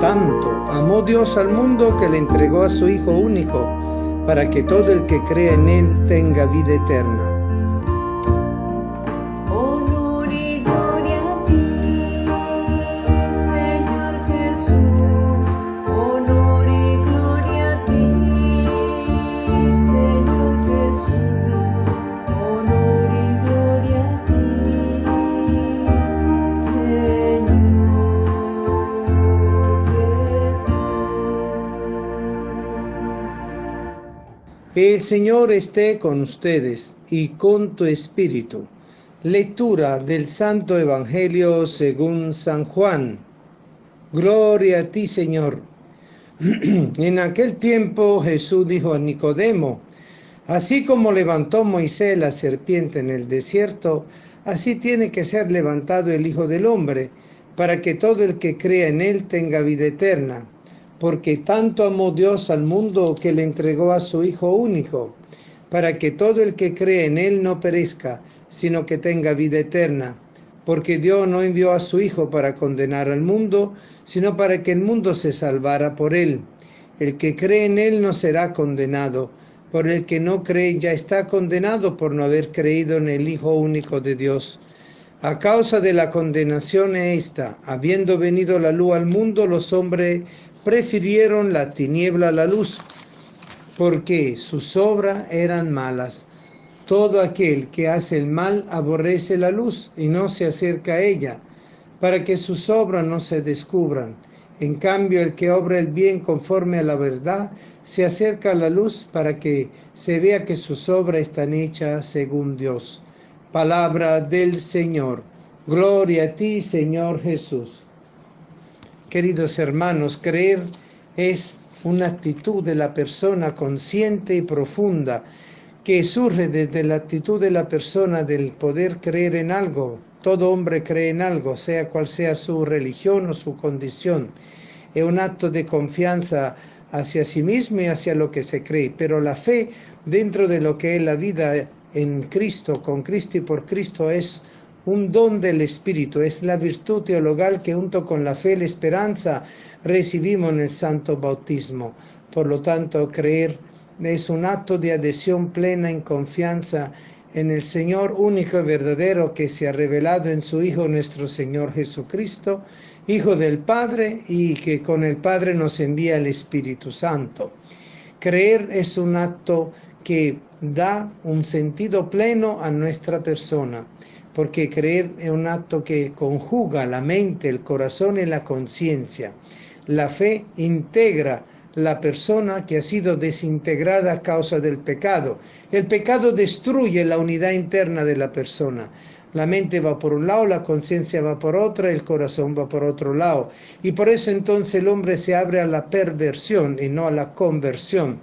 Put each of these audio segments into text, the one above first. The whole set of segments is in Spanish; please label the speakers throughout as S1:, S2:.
S1: tanto amó Dios al mundo que le entregó a su Hijo único, para que todo el que crea en Él tenga vida eterna.
S2: Honor y gloria a ti, Señor Jesús. Honor y gloria a ti, Señor Jesús. Honor y gloria a ti, Señor Jesús.
S1: El Señor esté con ustedes y con tu espíritu. Lectura del Santo Evangelio según San Juan. Gloria a ti, Señor. En aquel tiempo Jesús dijo a Nicodemo: así como levantó Moisés la serpiente en el desierto, así tiene que ser levantado el Hijo del Hombre, para que todo el que crea en Él tenga vida eterna. Porque tanto amó Dios al mundo que le entregó a su Hijo único, para que todo el que cree en Él no perezca, sino que tenga vida eterna. Porque Dios no envió a su Hijo para condenar al mundo, sino para que el mundo se salvara por Él. El que cree en Él no será condenado, pero el que no cree ya está condenado por no haber creído en el Hijo único de Dios. A causa de la condenación esta, habiendo venido la luz al mundo, los hombres prefirieron la tiniebla a la luz, porque sus obras eran malas. Todo aquel que hace el mal aborrece la luz y no se acerca a ella, para que sus obras no se descubran. En cambio, el que obra el bien conforme a la verdad, se acerca a la luz para que se vea que sus obras están hechas según Dios. Palabra del Señor. Gloria a ti, Señor Jesús. Queridos hermanos, creer es una actitud de la persona consciente y profunda, que surge desde la actitud de la persona del poder creer en algo. Todo hombre cree en algo, sea cual sea su religión o su condición. Es un acto de confianza hacia sí mismo y hacia lo que se cree. Pero la fe, dentro de lo que es la vida en Cristo, con Cristo y por Cristo, es un don del Espíritu, es la virtud teologal que junto con la fe y la esperanza recibimos en el santo bautismo. Por lo tanto, creer es un acto de adhesión plena en confianza en el Señor único y verdadero que se ha revelado en su Hijo nuestro Señor Jesucristo, Hijo del Padre, y que con el Padre nos envía el Espíritu Santo. Creer es un acto que da un sentido pleno a nuestra persona, porque creer es un acto que conjuga la mente, el corazón y la conciencia. La fe integra la persona que ha sido desintegrada a causa del pecado. El pecado destruye la unidad interna de la persona. La mente va por un lado, la conciencia va por otra, el corazón va por otro lado. Y por eso entonces el hombre se abre a la perversión y no a la conversión.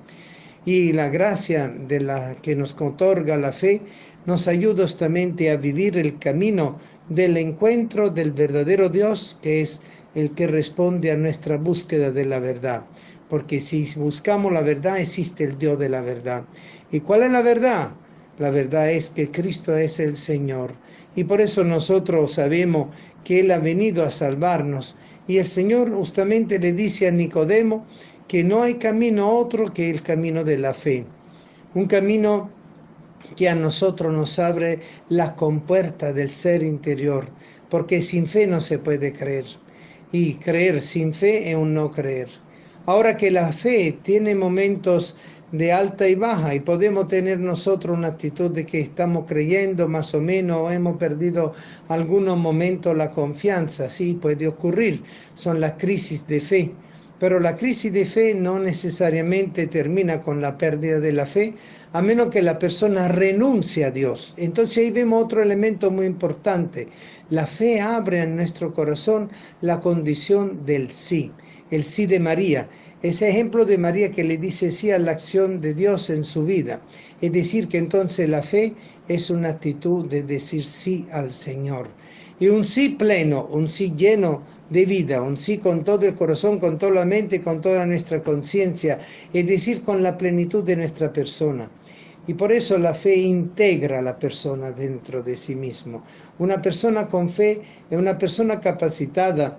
S1: Y la gracia de la que nos otorga la fe nos ayuda justamente a vivir el camino del encuentro del verdadero Dios, que es el que responde a nuestra búsqueda de la verdad. Porque si buscamos la verdad, existe el Dios de la verdad. ¿Y cuál es la verdad? La verdad es que Cristo es el Señor. Y por eso nosotros sabemos que Él ha venido a salvarnos. Y el Señor justamente le dice a Nicodemo que no hay camino otro que el camino de la fe. Un camino que a nosotros nos abre la compuerta del ser interior. Porque sin fe no se puede creer. Y creer sin fe es un no creer. Ahora que la fe tiene momentos de alta y baja y podemos tener nosotros una actitud de que estamos creyendo más o menos o hemos perdido algunos momentos la confianza, sí, puede ocurrir, son las crisis de fe. Pero la crisis de fe no necesariamente termina con la pérdida de la fe, a menos que la persona renuncie a Dios. Entonces ahí vemos otro elemento muy importante. La fe abre en nuestro corazón la condición del sí. El sí de María, ese ejemplo de María que le dice sí a la acción de Dios en su vida. Es decir, que entonces la fe es una actitud de decir sí al Señor. Y un sí pleno, un sí lleno de vida, un sí con todo el corazón, con toda la mente, con toda nuestra conciencia, es decir, con la plenitud de nuestra persona. Y por eso la fe integra a la persona dentro de sí mismo. Una persona con fe es una persona capacitada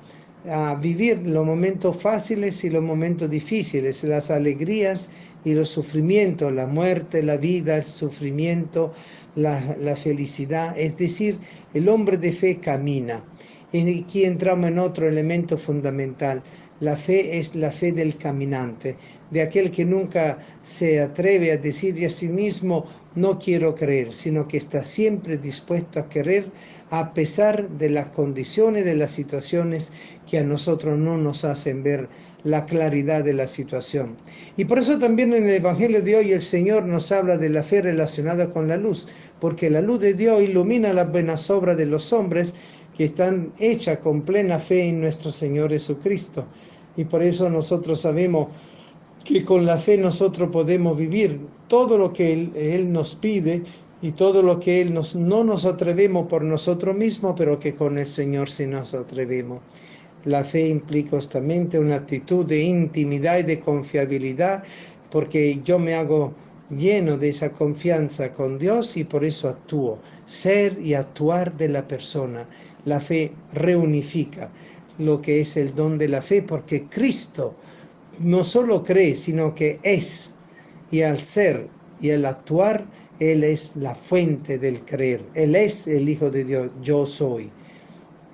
S1: a vivir los momentos fáciles y los momentos difíciles, las alegrías y los sufrimientos, la muerte, la vida, el sufrimiento, la felicidad. Es decir, el hombre de fe camina. Y aquí entramos en otro elemento fundamental. La fe es la fe del caminante, de aquel que nunca se atreve a decir a sí mismo, no quiero creer, sino que está siempre dispuesto a querer a pesar de las condiciones, de las situaciones que a nosotros no nos hacen ver la claridad de la situación. Y por eso también en el Evangelio de hoy el Señor nos habla de la fe relacionada con la luz, porque la luz de Dios ilumina las buenas obras de los hombres que están hechas con plena fe en nuestro Señor Jesucristo. Y por eso nosotros sabemos que con la fe nosotros podemos vivir todo lo que Él nos pide y todo lo que no nos atrevemos por nosotros mismos, pero que con el Señor sí nos atrevemos. La fe implica justamente una actitud de intimidad y de confiabilidad, porque yo me hago lleno de esa confianza con Dios y por eso actúo. Ser y actuar de la persona. La fe reunifica lo que es el don de la fe, porque Cristo no solo cree, sino que es. Y al ser y al actuar, Él es la fuente del creer. Él es el Hijo de Dios, yo soy.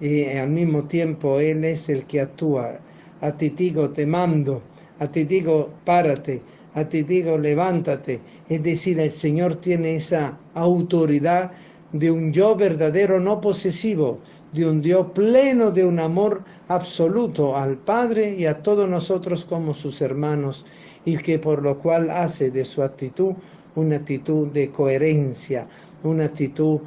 S1: Y al mismo tiempo Él es el que actúa. A ti digo, te mando. A ti digo, párate. A ti digo, levántate. Es decir, el Señor tiene esa autoridad de un yo verdadero, no posesivo, de un Dios pleno de un amor absoluto al Padre y a todos nosotros como sus hermanos, y que por lo cual hace de su actitud una actitud de coherencia, una actitud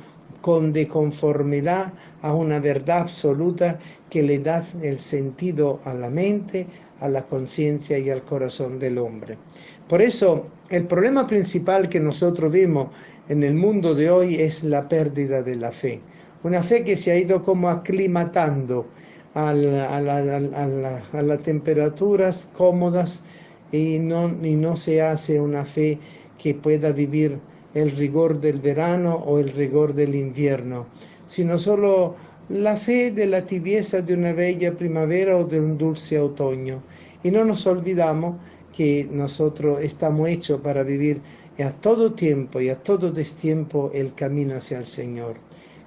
S1: de conformidad a una verdad absoluta que le da el sentido a la mente, a la conciencia y al corazón del hombre. Por eso, el problema principal que nosotros vemos en el mundo de hoy es la pérdida de la fe. Una fe que se ha ido como aclimatando a las temperaturas cómodas y no se hace una fe que pueda vivir el rigor del verano o el rigor del invierno, sino solo la fe de la tibieza de una bella primavera o de un dulce otoño. Y no nos olvidamos que nosotros estamos hechos para vivir a todo tiempo y a todo destiempo el camino hacia el Señor.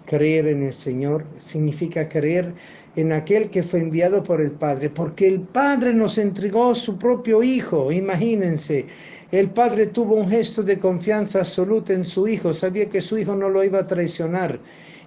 S1: Creer en el Señor significa creer en aquel que fue enviado por el Padre, porque el Padre nos entregó su propio Hijo. Imagínense, el Padre tuvo un gesto de confianza absoluta en su Hijo, sabía que su Hijo no lo iba a traicionar,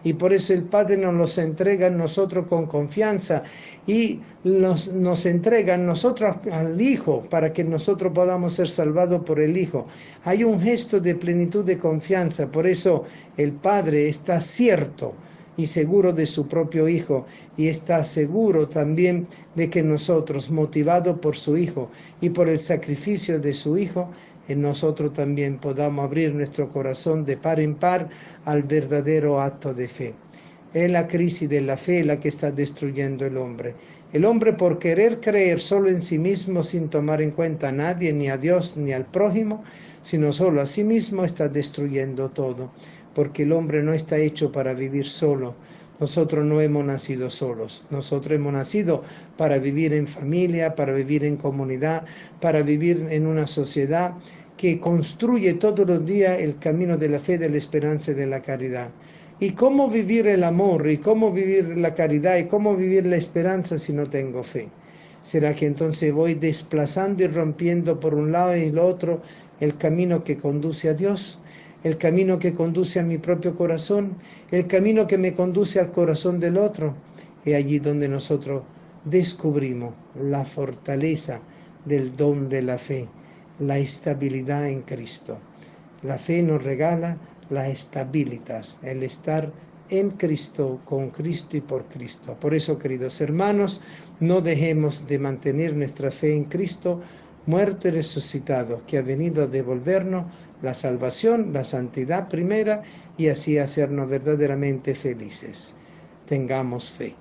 S1: y por eso el Padre nos los entrega a nosotros con confianza y nos entrega a nosotros al Hijo para que nosotros podamos ser salvados por el Hijo. Hay un gesto de plenitud de confianza, por eso el Padre está cierto y seguro de su propio Hijo, y está seguro también de que nosotros, motivados por su Hijo y por el sacrificio de su Hijo, en nosotros también podamos abrir nuestro corazón de par en par al verdadero acto de fe. Es la crisis de la fe la que está destruyendo el hombre. El hombre, por querer creer solo en sí mismo sin tomar en cuenta a nadie, ni a Dios ni al prójimo, sino solo a sí mismo, está destruyendo todo. Porque el hombre no está hecho para vivir solo. Nosotros no hemos nacido solos. Nosotros hemos nacido para vivir en familia, para vivir en comunidad, para vivir en una sociedad que construye todos los días el camino de la fe, de la esperanza y de la caridad. ¿Y cómo vivir el amor? ¿Y cómo vivir la caridad? ¿Y cómo vivir la esperanza si no tengo fe? ¿Será que entonces voy desplazando y rompiendo por un lado y el otro el camino que conduce a Dios? El camino que conduce a mi propio corazón, el camino que me conduce al corazón del otro. Es allí donde nosotros descubrimos la fortaleza del don de la fe, la estabilidad en Cristo. La fe nos regala la estabilidad, el estar en Cristo, con Cristo y por Cristo. Por eso, queridos hermanos, no dejemos de mantener nuestra fe en Cristo, muerto y resucitado, que ha venido a devolvernos la salvación, la santidad primera, y así hacernos verdaderamente felices. Tengamos fe.